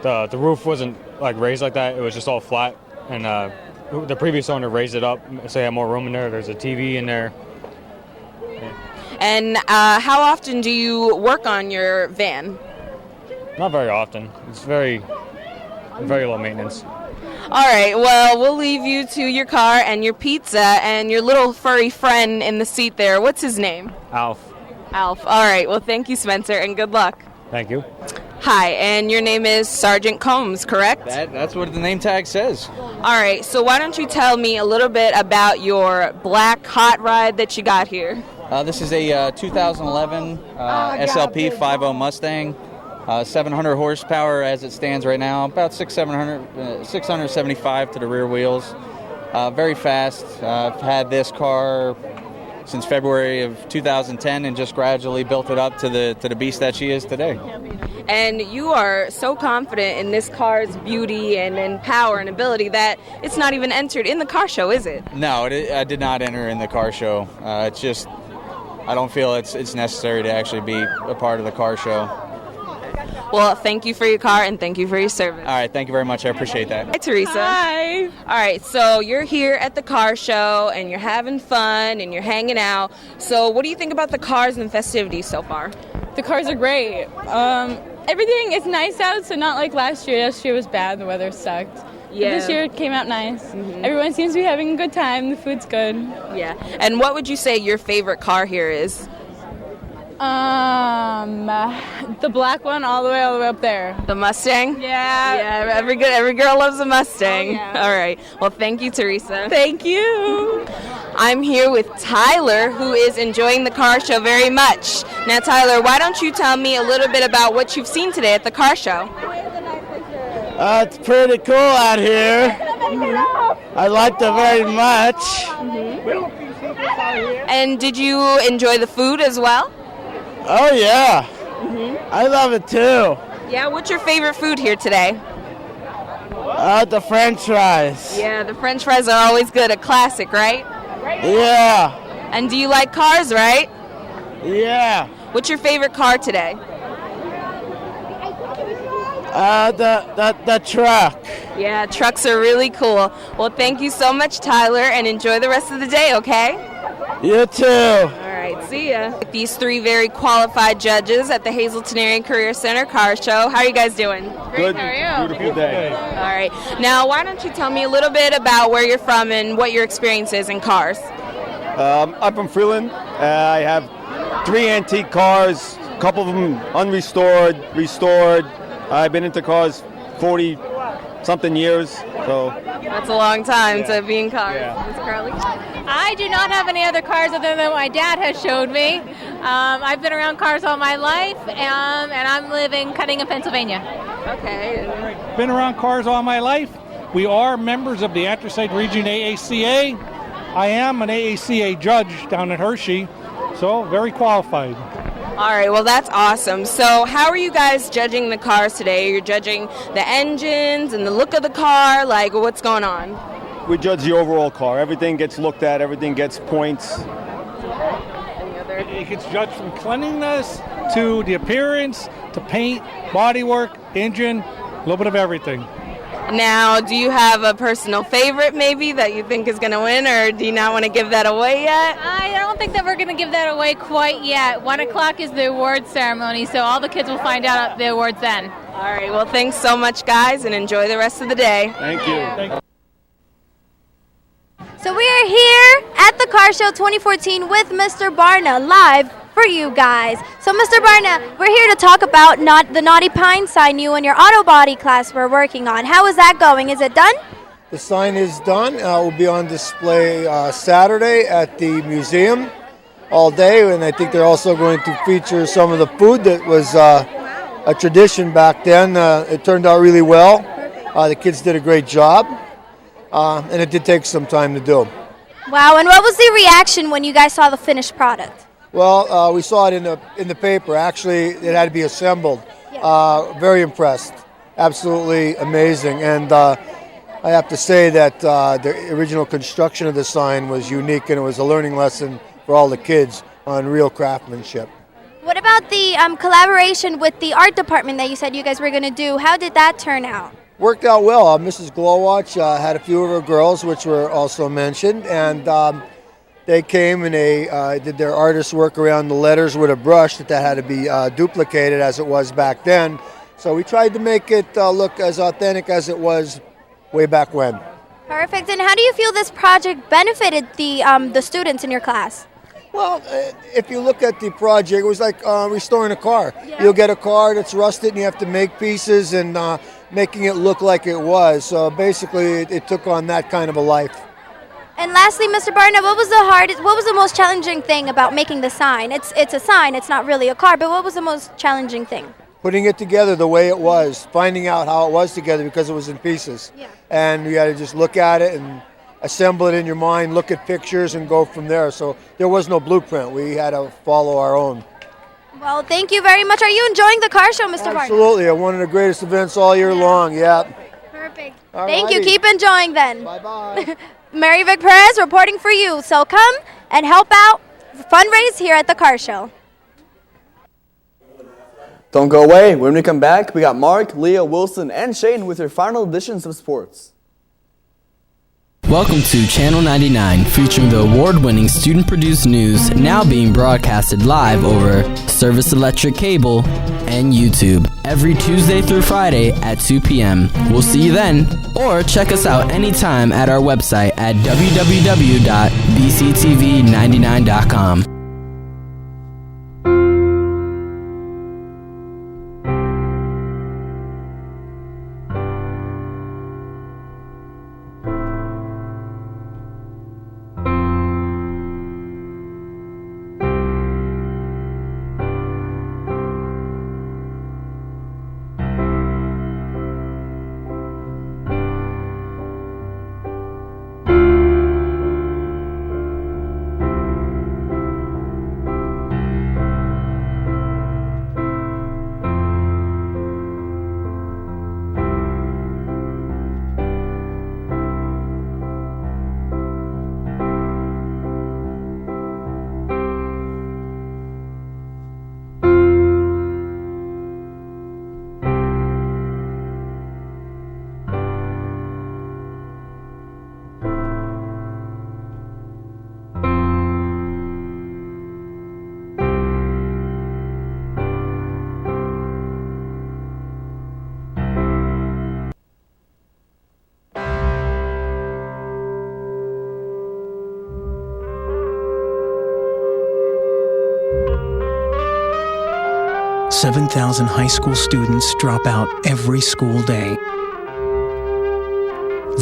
the roof wasn't like raised like that. It was just all flat, and the previous owner raised it up so it had more room in there. There's a TV in there. And how often do you work on your van? Not very often. It's very low maintenance. All right, well, we'll leave you to your car and your pizza and your little furry friend in the seat there. What's his name? Alf. Alf. All right, well, thank you, Spencer, and good luck. Thank you. Hi, and your name is Sergeant Combs, correct? That's what the name tag says. All right, so why don't you tell me a little bit about your black hot rod that you got here? This is a 2011 SLP 50 Mustang. 700 horsepower as it stands right now, about 675 to the rear wheels. Very fast. I've had this car since February of 2010 and just gradually built it up to the beast that she is today. And you are so confident in this car's beauty and in power and ability that it's not even entered in the car show, is it? No, I did not enter in the car show. It's just, I don't feel it's necessary to actually be a part of the car show. Well, thank you for your car and thank you for your service. All right, thank you very much. I appreciate that. Hi, Teresa. Hi. All right, so you're here at the car show and you're having fun and you're hanging out. So what do you think about the cars and the festivities so far? The cars are great. Everything is nice out, so not like last year. Last year was bad. The weather sucked. Yeah. But this year it came out nice. Everyone seems to be having a good time. The food's good. Yeah. And what would you say your favorite car here is? The black one all the way up there. The Mustang? Yeah. Yeah, every girl loves a Mustang. Oh, yeah. All right. Well, thank you, Teresa. Thank you. I'm here with Tyler, who is enjoying the car show very much. Now, Tyler, why don't you tell me a little bit about what you've seen today at the car show? It's pretty cool out here. I liked it very much. And did you enjoy the food as well? Oh, yeah. I love it, too. Yeah, what's your favorite food here today? The French fries. Yeah, the French fries are always good. A classic, right? Yeah. And do you like cars, right? Yeah. What's your favorite car today? The truck. Yeah, trucks are really cool. Well, thank you so much, Tyler, and enjoy the rest of the day, okay? You too. All right, see ya. These three very qualified judges at the Hazleton Area Career Center car show. How are you guys doing? Good. How are you? Beautiful day. All right. Now, why don't you tell me a little bit about where you're from and what your experience is in cars? I'm from Freeland. I have 3 antique cars, a couple of them unrestored, restored. I've been into cars 40-something years, so. That's a long time to be in cars. Yeah. Miss Carly? I do not have any other cars other than what my dad has showed me. I've been around cars all my life, and I'm living Cunningham, Pennsylvania. Okay. Been around cars all my life. We are members of the Anthracite Region AACA. I am an AACA judge down at Hershey, so very qualified. All right, well, that's awesome. So how are you guys judging the cars today? You're judging the engines and the look of the car? Like, what's going on? We judge the overall car. Everything gets looked at, everything gets points. It gets judged from cleanliness to the appearance to paint, bodywork, engine, a little bit of everything. Now, do you have a personal favorite maybe that you think is going to win, or do you not want to give that away yet? I don't think that we're going to give that away quite yet. 1 o'clock is the awards ceremony, so all the kids will find out the awards then. All right, well, thanks so much, guys, and enjoy the rest of the day. Thank you. So we are here at the Car Show 2014 with Mr. Barna live for you guys. So Mr. Barna, we're here to talk about the Naughty Pine sign you and your auto body class were working on. How is that going? Is it done? The sign is done. It will be on display Saturday at the museum all day, and I think they're also going to feature some of the food that was a tradition back then. It turned out really well. The kids did a great job, and it did take some time to do. Wow, and what was the reaction when you guys saw the finished product? Well, we saw it in the paper. Actually, it had to be assembled. Very impressed. Absolutely amazing. And I have to say that the original construction of the sign was unique, and it was a learning lesson for all the kids on real craftsmanship. What about the collaboration with the art department that you said you guys were going to do? How did that turn out? Worked out well. Mrs. Glowwatch had a few of her girls, which were also mentioned, and they came and they did their artist work around the letters with a brush that had to be duplicated as it was back then. So we tried to make it look as authentic as it was way back when. Perfect. And how do you feel this project benefited the students in your class? Well, if you look at the project, it was like restoring a car. Yeah. You'll get a car that's rusted and you have to make pieces and making it look like it was. So basically it took on that kind of a life. And lastly, Mr. Barna, what was the most challenging thing about making the sign? It's a sign, it's not really a car, but what was the most challenging thing? Putting it together the way it was, finding out how it was together because it was in pieces. Yeah. And you had to just look at it and assemble it in your mind, look at pictures and go from there. So there was no blueprint. We had to follow our own. Well, thank you very much. Are you enjoying the car show, Mr. Barna? Absolutely. One of the greatest events all year long, yeah. Perfect. Thank you. Keep enjoying then. Bye-bye. Mary Vic Perez reporting for you. So come and help out fundraise here at the car show. Don't go away. When we come back, we got Mark, Leah, Wilson, and Shane with their final editions of sports. Welcome to Channel 99, featuring the award-winning student-produced news now being broadcasted live over Service Electric Cable and YouTube every Tuesday through Friday at 2 p.m. We'll see you then, or check us out anytime at our website at www.bctv99.com. $7,000 high school students drop out every school day.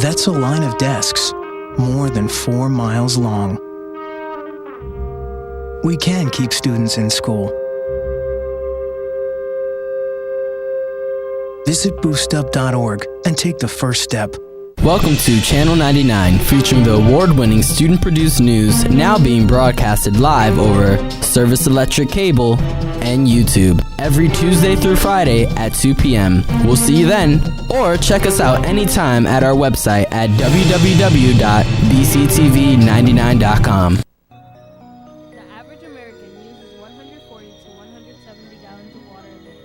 That's a line of desks more than 4 miles long. We can keep students in school. Visit boostup.org and take the first step. Welcome to Channel 99, featuring the award-winning student-produced news, now being broadcasted live over Service Electric Cable and YouTube every Tuesday through Friday at 2 p.m. We'll see you then, or check us out anytime at our website at www.bctv99.com. The average American uses 140 to 170 gallons of water a day.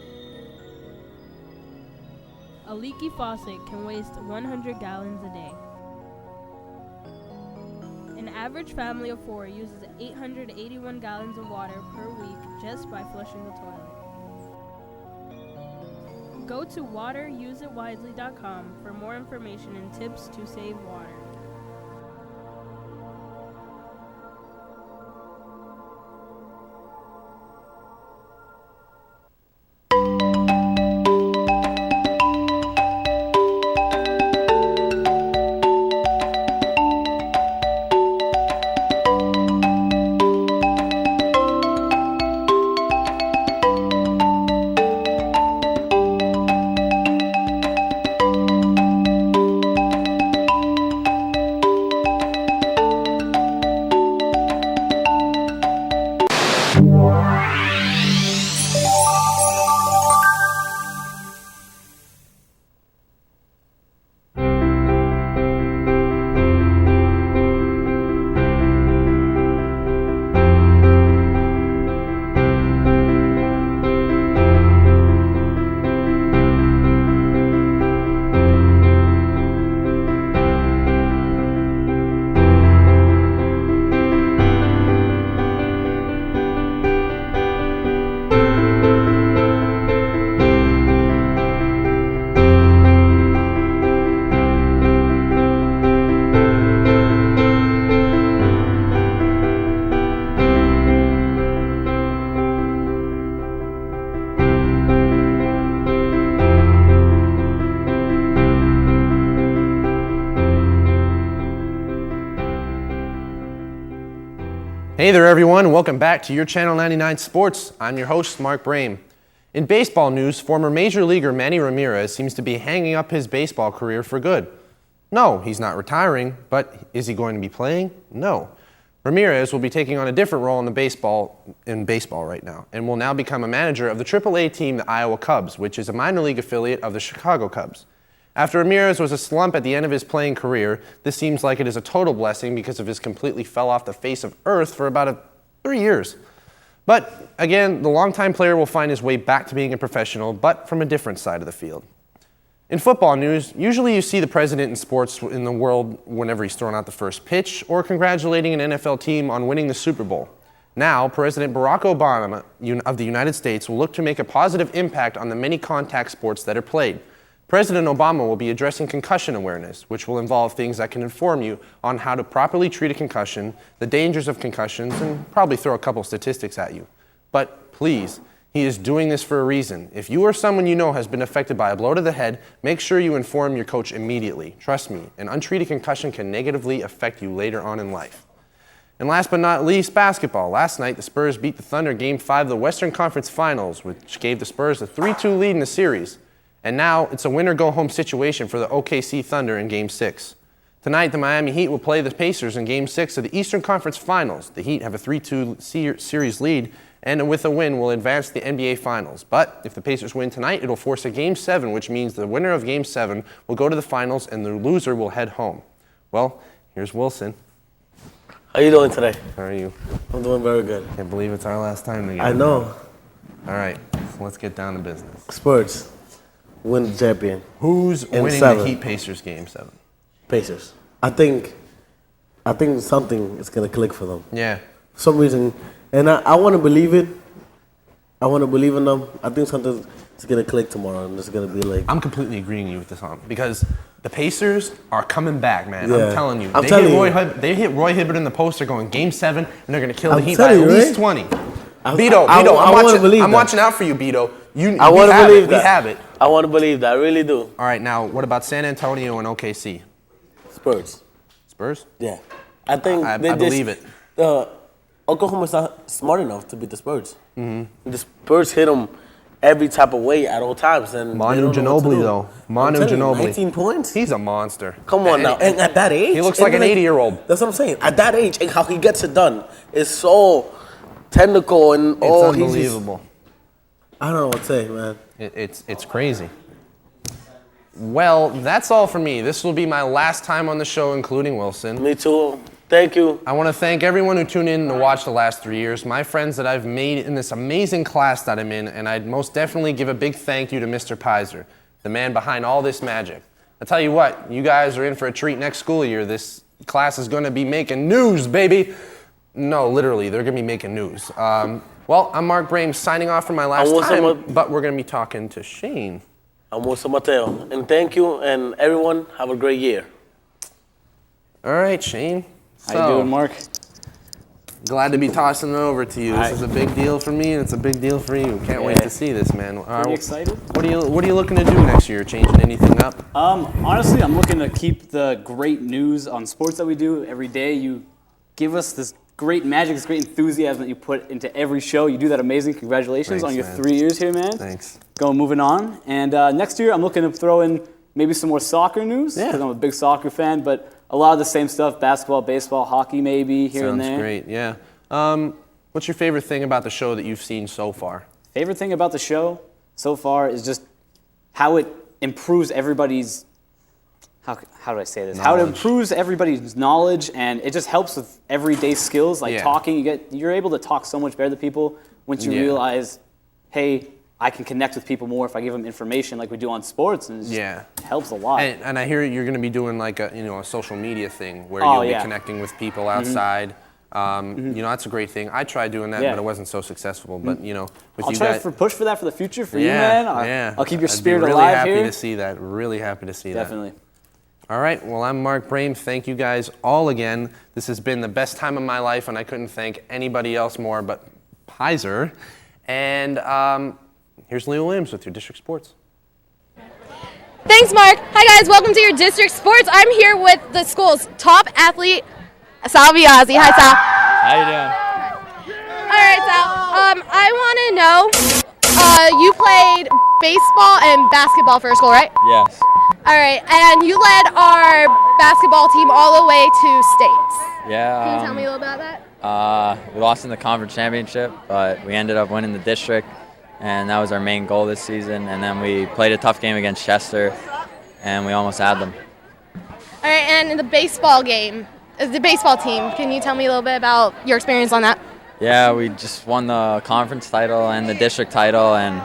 A leaky faucet can waste 100 gallons a day. An average family of 4 uses 881 gallons of water per week just by flushing the toilet. Go to wateruseitwisely.com for more information and tips to save water. Hey there everyone, welcome back to your Channel 99 Sports. I'm your host, Mark Brame. In baseball news, former Major Leaguer Manny Ramirez seems to be hanging up his baseball career for good. No, he's not retiring, but is he going to be playing? No. Ramirez will be taking on a different role in baseball right now, and will now become a manager of the AAA team, the Iowa Cubs, which is a minor league affiliate of the Chicago Cubs. After Ramirez was a slump at the end of his playing career, this seems like it is a total blessing because of his completely fell off the face of earth for about 3 years. But again, the longtime player will find his way back to being a professional, but from a different side of the field. In football news, usually you see the president in sports in the world whenever he's throwing out the first pitch or congratulating an NFL team on winning the Super Bowl. Now, President Barack Obama of the United States will look to make a positive impact on the many contact sports that are played. President Obama will be addressing concussion awareness, which will involve things that can inform you on how to properly treat a concussion, the dangers of concussions, and probably throw a couple statistics at you. But please, he is doing this for a reason. If you or someone you know has been affected by a blow to the head, make sure you inform your coach immediately. Trust me, an untreated concussion can negatively affect you later on in life. And last but not least, basketball. Last night, the Spurs beat the Thunder Game 5 of the Western Conference Finals, which gave the Spurs a 3-2 lead in the series. And now it's a winner-go-home situation for the OKC Thunder in Game 6. Tonight, the Miami Heat will play the Pacers in Game 6 of the Eastern Conference Finals. The Heat have a 3-2 series lead, and with a win will advance to the NBA Finals. But if the Pacers win tonight, it'll force a Game 7, which means the winner of Game 7 will go to the Finals and the loser will head home. Well, here's Wilson. How you doing today? How are you? I'm doing very good. Can't believe it's our last time together. I know. All right, so let's get down to business. Spurs win the champion. Who's winning the Heat Pacers Game 7? Pacers. I think something is gonna click for them. Yeah. For some reason, and I want to believe it. I want to believe in them. I think something's gonna click tomorrow, and it's gonna be like. I'm completely agreeing with you with this one because the Pacers are coming back, man. Yeah. I'm telling you. They hit Roy Hibbert in the post. They're going Game 7, and they're gonna kill the Heat by at least 20. Beto, I'm watching out for you, Beto. I want to believe that. We have it. I want to believe that. I really do. All right, now what about San Antonio and OKC? Spurs. Spurs? Yeah. I think I believe it. Oklahoma's not smart enough to beat the Spurs. Mm-hmm. The Spurs hit them every type of way at all times. And Manu Ginobili, though. Manu Ginobili. 19 points? He's a monster. Come on now. And at that age? He looks like an 80-year-old. That's what I'm saying. At that age, and how he gets it done is so technical and It's unbelievable. I don't know what to say, man. It's crazy. Well, that's all for me. This will be my last time on the show, including Wilson. Me too. Thank you. I want to thank everyone who tuned in to watch the last 3 years, my friends that I've made in this amazing class that I'm in, and I'd most definitely give a big thank you to Mr. Pizer, the man behind all this magic. I tell you what, you guys are in for a treat next school year. This class is going to be making news, baby. No, literally, they're going to be making news. Well, I'm Mark Brame signing off for my last time, but we're going to be talking to Shane. I'm Wilson Mateo, and thank you, and everyone, have a great year. All right, Shane. How you doing, Mark? Glad to be tossing it over to you. This is a big deal for me, and it's a big deal for you. Can't wait to see this, man. Pretty excited. What are you looking to do next year? Changing anything up? Honestly, I'm looking to keep the great news on sports that we do every day. You give us this great magic, this great enthusiasm that you put into every show. You do that amazing. Congratulations on your 3 years here, man. Thanks. Moving on. And next year, I'm looking to throw in maybe some more soccer news, because I'm a big soccer fan, but a lot of the same stuff, basketball, baseball, hockey maybe, here and there. Sounds great, yeah. What's your favorite thing about the show that you've seen so far? Favorite thing about the show so far is just how it improves everybody's, how do I say this? How it improves everybody's knowledge, and it just helps with everyday skills, like talking. You're able to talk so much better to people once you realize, hey, I can connect with people more if I give them information like we do on sports, and it just helps a lot. And I hear you're going to be doing like a social media thing where you'll be connecting with people outside. That's a great thing. I tried doing that, but it wasn't so successful. But with I'll you try guys, to push for that for the future for you, man. I'll keep your spirit I'd be alive happy here. to see that. Really happy to see that. Definitely. All right. Well, I'm Mark Brame. Thank you guys all again. This has been the best time of my life, and I couldn't thank anybody else more but Pizer. And here's Leo Williams with your District Sports. Thanks, Mark. Hi, guys. Welcome to your District Sports. I'm here with the school's top athlete, Sal Biazzi. Hi, Sal. How you doing? All right, Sal. I want to know, you played baseball and basketball for school, right? Yes. All right, and you led our basketball team all the way to states. Yeah. Can you tell me a little about that? We lost in the conference championship, but we ended up winning the district, and that was our main goal this season. And then we played a tough game against Chester, and we almost had them. All right, and in the baseball game, the baseball team, can you tell me a little bit about your experience on that? Yeah, we just won the conference title and the district title, and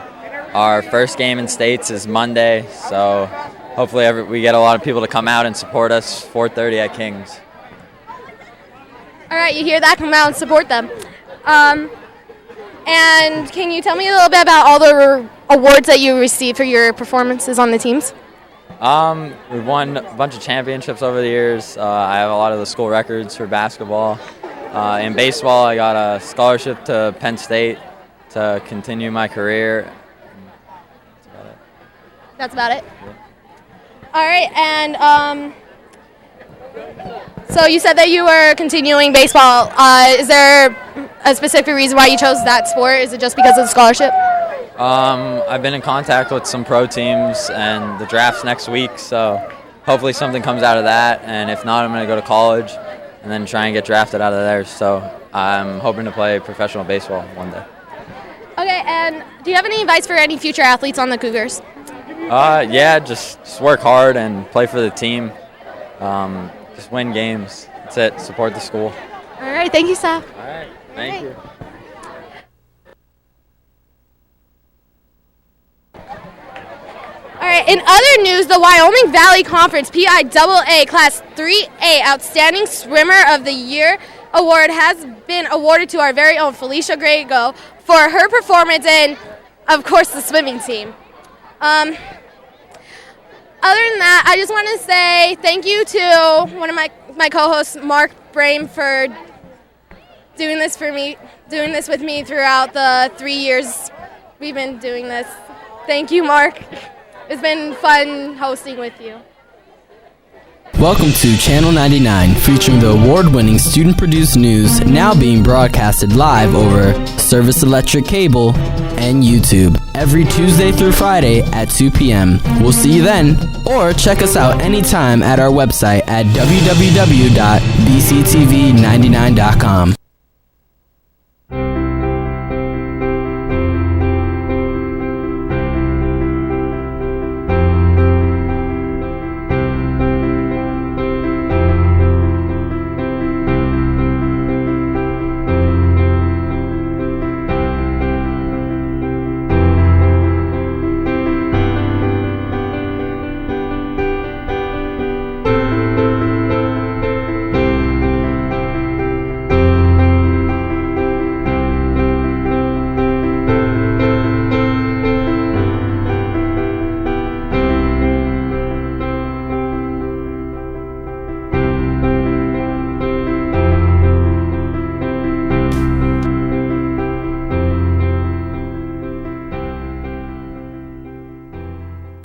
our first game in states is Monday, so hopefully we get a lot of people to come out and support us 4:30 at Kings. All right, you hear that? Come out and support them. And can you tell me a little bit about all the awards that you received for your performances on the teams? We've won a bunch of championships over the years. I have a lot of the school records for basketball. In baseball, I got a scholarship to Penn State to continue my career. That's about it? Yeah. All right, and so you said that you were continuing baseball. Is there a specific reason why you chose that sport? Is it just because of the scholarship? I've been in contact with some pro teams, and the draft's next week, so hopefully something comes out of that, and if not, I'm going to go to college and then try and get drafted out of there. So I'm hoping to play professional baseball one day. Okay, and do you have any advice for any future athletes on the Cougars? Yeah, just work hard and play for the team. Just win games. That's it. Support the school. All right, thank you, Sal. All right, thank you. All right, in other news, the Wyoming Valley Conference PIAA Class 3A Outstanding Swimmer of the Year award has been awarded to our very own Felicia Grego for her performance in, of course, the swimming team. Other than that, I just want to say thank you to one of my co-hosts, Mark Brame, for doing this with me throughout the 3 years we've been doing this. Thank you, Mark. It's been fun hosting with you. Welcome to Channel 99, featuring the award-winning student-produced news now being broadcasted live over Service Electric Cable and YouTube every Tuesday through Friday at 2 p.m. We'll see you then, or check us out anytime at our website at www.bctv99.com.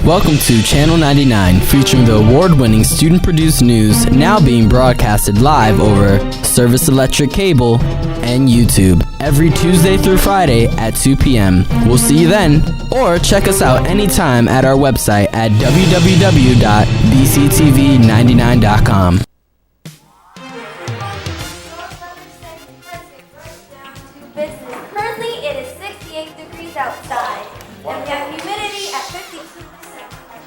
Welcome to Channel 99, featuring the award-winning student-produced news now being broadcasted live over Service Electric Cable and YouTube every Tuesday through Friday at 2 p.m. We'll see you then, or check us out anytime at our website at www.bctv99.com. Currently, it is 68 degrees outside, and we have humidity at 52%.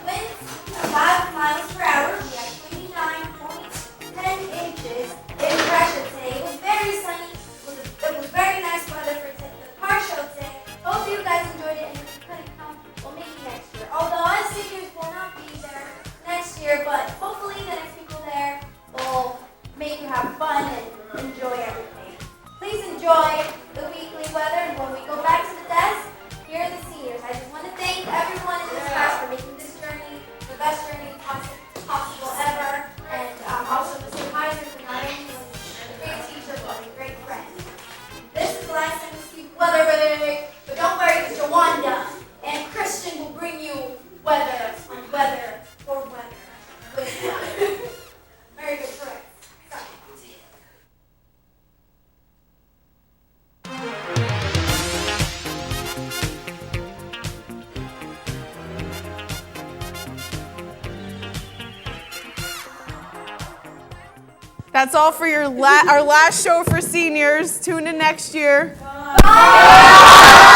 Winds 5 miles per hour. We have 29.10 inches in pressure today. It was very sunny. It was very nice weather for the car show today. Hope you guys enjoyed it, and if you couldn't come, we'll make you next year. Although us seniors will not be there next year, but hopefully the next people there will make you have fun and enjoy everything. Please enjoy the weekly weather, and when we go back to the desk, here are the seniors. I just want to thank everyone in this class for making this journey the best journey possible ever, and also Mr. Heiser for not only was a great teacher, but a great friend. This is the last time we see weather, but don't worry, because Jawanda and Christian will bring you weather on weather for weather. Very good, correct. That's all for our last show for seniors. Tune in next year. Bye.